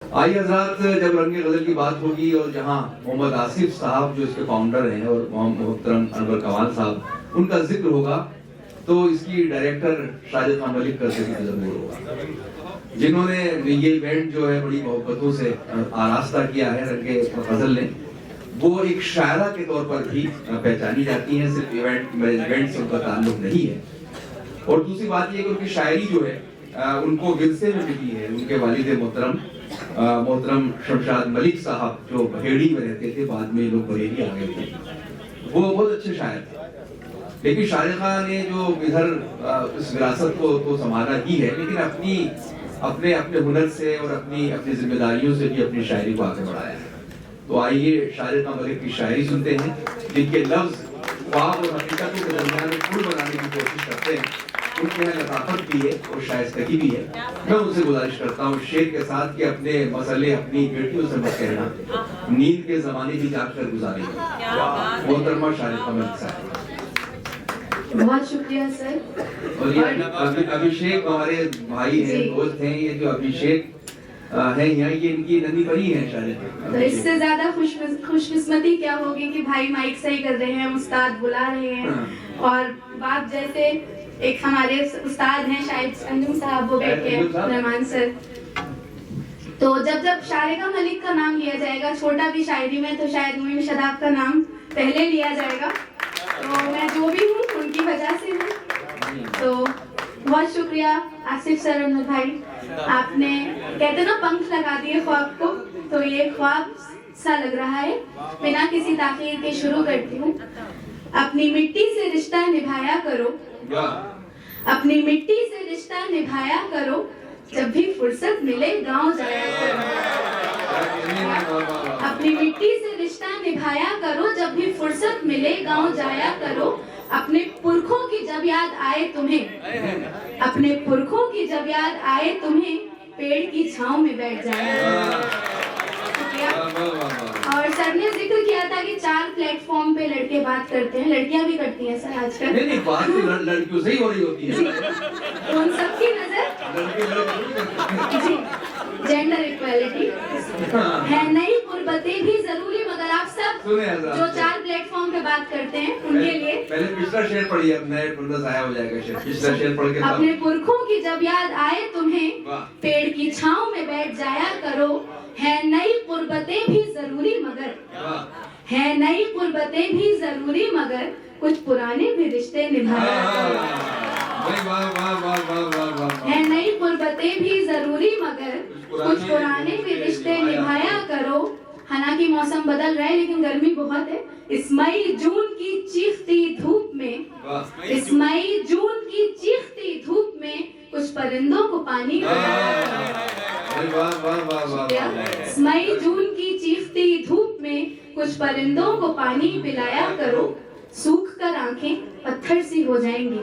आई हजरात, जब रंगे गजल की बात होगी और जहां मोहम्मद आसिफ साहब जो इसके फाउंडर हैं और मोहतरम अनवर कमाल साहब उनका जिक्र होगा तो इसकी डायरेक्टर शाहिद खान मलिक का जिक्र जरूर होगा, जिन्होंने ये इवेंट जो है बड़ी मोहब्बतों से आरास्ता किया है। रंगे गजल ने वो एक शायरा के तौर पर भी पहचानी जाती हैं, सिर्फ इवेंट मैनेजमेंट से उनका ताल्लुक नहीं है। और दूसरी बात ये कि उनकी शायरी जो है उनको विरसे में मिली है। उनके वालिद मोहतरम शमशाद मलिक साहब जो बहेड़ी में रहते थे, बाद में लोग बरेली आ गए थे, वो बहुत अच्छे शायर थे। लेकिन शाहिद खान ने जो इधर इस विरासत को तो संभाला ही है, लेकिन अपने हुनर से और अपनी जिम्मेदारियों से भी अपनी शायरी को आगे बढ़ाया है। तो आइए शाहिद खान मलिक की शायरी सुनते हैं, जिनके लफ्ज ख्वाब और हकीकतों के दरमियान पुल बनाने की कोशिश करते हैं। उनके यहाँ लताफत भी है और शाइस्तगी भी है। मैं उनसे गुजारिश करता हूँ शेर के साथ कि अपने मसले अपनी बेटियों से मत कहना, नींद के जमाने भी जाग कर गुजारेंगे। मोहतरमा शाहिद खान मलिक साहब। बहुत शुक्रिया सर। और ये अभिषेक हमारे भाई हैं, दोस्त हैं। ये जो अभिषेक है यहाँ, ये इनकी नन्ही परी है शायद। तो इससे ज्यादा खुशकिस्मती क्या होगी कि भाई माइक सही कर रहे हैं, उस्ताद बुला रहे हैं और बाप जैसे एक हमारे उस्ताद हैं शायद अंजुम साहब, वो बैठे हैं रहमान सर। तो जब शारिका मलिक का नाम लिया जाएगा, छोटा भी शायरी में, तो शायद मोइन शदाब का नाम पहले लिया जाएगा। तो मैं जो भी हूँ उनकी वजह से हूँ। तो बहुत शुक्रिया आसिफ सर, अनवर भाई, आपने कहते ना पंख लगा दिए ख्वाब को, तो ये ख्वाब सा लग रहा है। बिना किसी ताखीर के शुरू करती हूँ। अपनी मिट्टी से रिश्ता निभाया करो, अपनी मिट्टी से रिश्ता निभाया करो, जब भी फुर्सत मिले गांव जाया करो। अपनी मिट्टी से रिश्ता निभाया करो, जब भी फुर्सत मिले गांव जाया करो। अपने पुरखों की जब याद आए तुम्हें, अपने पुरखों की जब याद आए तुम्हें, पेड़ की छांव में बैठ जाया। और सर ने जिक्र किया था कि 4 प्लेटफॉर्म पे लड़के बात करते हैं, लड़कियां भी करती हैं सर आजकल। नहीं, बात तो लड़कियों से ही हो रही होती है। तो उन सबकी नजर जेंडर इक्वालिटी है, नई कुर्बतें भी जरूरी, मगर आप सब जो 4 प्लेटफॉर्म पे बात करते हैं उनके लिए पहले पिछला शेर पढ़िए, अब नए जाया हो जाएगा शेर। पिछला शेर पढ़ के अपने पुरखों की जब याद आए तुम्हें, पेड़ की छांव में बैठ जाया करो। है नई कुर्बतें भी जरूरी मगर, है नई कुर्बतें भी जरूरी मगर, कुछ पुराने भी रिश्ते निभाया करो। है नई कुर्बतें भी जरूरी मगर, कुछ पुराने भी रिश्ते निभाया करो। हालांकि मौसम बदल रहा है लेकिन गर्मी बहुत है। इस मई जून की चीखती धूप में, इस मई जून की चीखती धूप में, कुछ परिंदों को पानी मई जून की चीखती धूप में, कुछ परिंदों को पानी पिलाया करो। सूख कर आंखें पत्थर सी हो जाएंगी,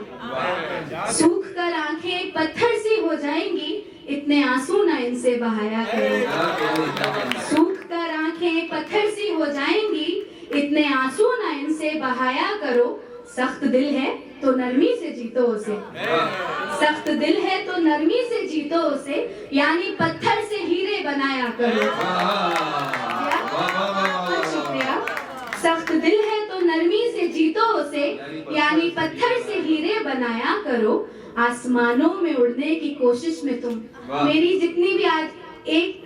सूख कर आंखें पत्थर सी हो जाएंगी, इतने आंसू ना इनसे बहाया करो। सूख कर आंखें पत्थर सी हो जाएंगी, इतने आंसू ना इनसे बहाया करो। सख्त दिल है तो नरमी से जीतो उसे, सख्त दिल है तो नरमी से जीतो उसे, यानी पत्थर से हीरे बनाया करो। शुक्रिया। सख्त दिल है तो नरमी से जीतो उसे, यानी पत्थर से हीरे बनाया करो। आसमानों में उड़ने की कोशिश में तुम, मेरी जितनी भी आज एक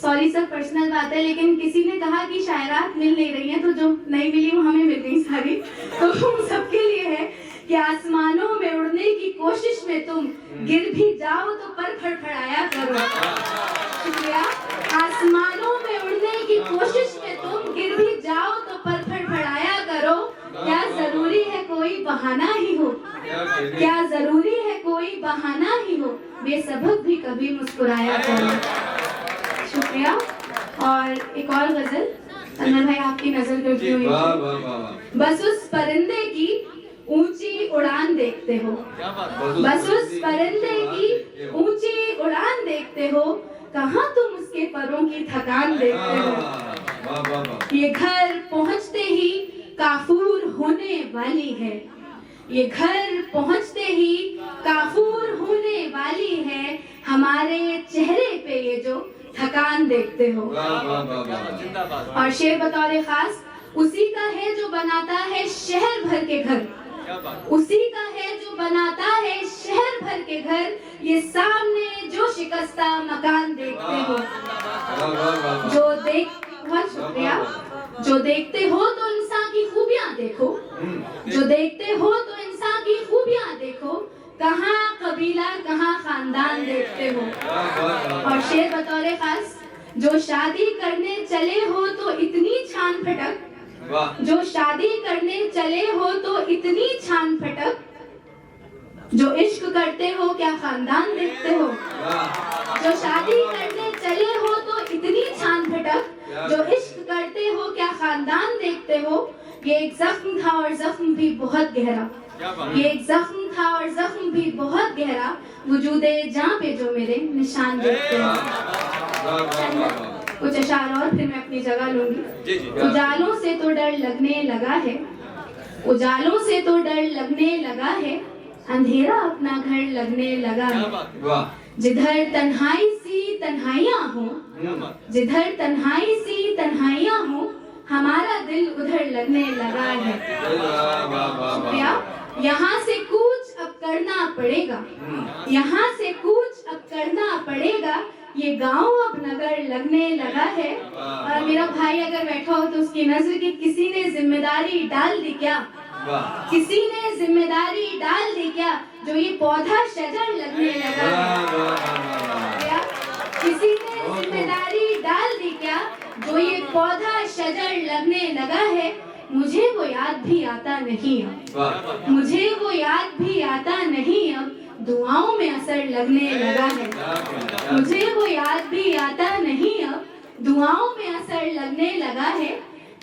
सॉरी सर पर्सनल बात है, लेकिन किसी ने कहा कि शायरात मिल नहीं रही हैं, तो जो नहीं मिली वो हमें मिल गई सारी। तो उन सबके लिए है कि आसमानों में उड़ने की कोशिश में तुम, गिर भी जाओ तो पर फड़फड़ाया करो। शुक्रिया। आसमानों में उड़ने की कोशिश में तुम, गिर भी जाओ तो पर फड़फड़ाया करो। क्या जरूरी है कोई बहाना ही हो, क्या जरूरी है कोई बहाना ही हो, बेसबब भी कभी मुस्कुराया करो। शुक्रिया। और एक और गजल अनवर भाई आपकी नजर करती हुई, बस उस परिंदे की ऊंची उड़ान देखते हो, बस उस परिंदे की ऊंची उड़ान देखते हो, कहाँ तुम उसके परों की थकान देखते हो। ये घर पहुँचते ही काफूर होने वाली है, ये घर पहुँचते ही काफूर होने वाली है, हमारे चेहरे पे ये जो थकान देखते हो। वाह वाह वाह वाह। और शेर बतौर खास उसी का है जो बनाता है शहर भर के घर, उसी का है जो बनाता है शहर भर के घर, ये सामने जो शिकस्ता मकान देखते हो। वाह वाह वाह। जो देख बहुत शुक्रिया। जो देखते हो तो इंसान की खूबियां देखो, जो देखते हो तो इंसान की खूबियां देखो, कहाँ कबीला कहाँ खानदान देखते हो। और शेर बतौर खास जो शादी करने चले हो तो इतनी छान फटक, जो शादी करने चले हो तो इतनी छान फटक, जो इश्क करते हो क्या खानदान देखते हो। जो शादी करने चले हो तो इतनी छान फटक, जो इश्क करते हो क्या खानदान देखते हो। ये एक जख्म था और जख्म भी बहुत गहरा, ये एक जख्म था और जख्म भी बहुत गहरा, वजूदे जान पे जो मेरे निशान देखते हो। कुछ अशार और फिर मैं अपनी जगह लूंगी। उजालों से तो डर लगने लगा है, उजालों से तो डर लगने लगा है, अंधेरा अपना घर लगने लगा है। जिधर तन्हाई सी तन्हाइयाँ हो, जिधर तन्हाई सी तन्हाइयाँ हो, हमारा दिल उधर लगने लगा है। यहाँ से कूच अब करना पड़ेगा, यहाँ से कूच अब करना पड़ेगा, ये गांव अब नगर लगने लगा है। और मेरा भाई अगर बैठा हो तो उसकी नजर की किसी ने जिम्मेदारी डाल दी क्या, किसी ने जिम्मेदारी डाल दी क्या, जो ये पौधा शजर लगने लगा है। किसी ने जिम्मेदारी डाल दी क्या, जो ये पौधा शजर लगने लगा है। मुझे वो याद भी आता नहीं अब, मुझे वो याद भी आता नहीं अब, दुआओं में असर लगने लगा है। मुझे वो याद भी आता नहीं अब, दुआओं में असर लगने लगा है।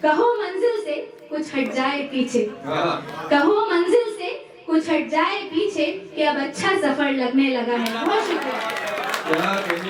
कहो मंजिल से कुछ हट जाए पीछे, कहो मंजिल से कुछ हट जाए पीछे, कि अब अच्छा सफर लगने लगा है। बहुत शुक्रिया।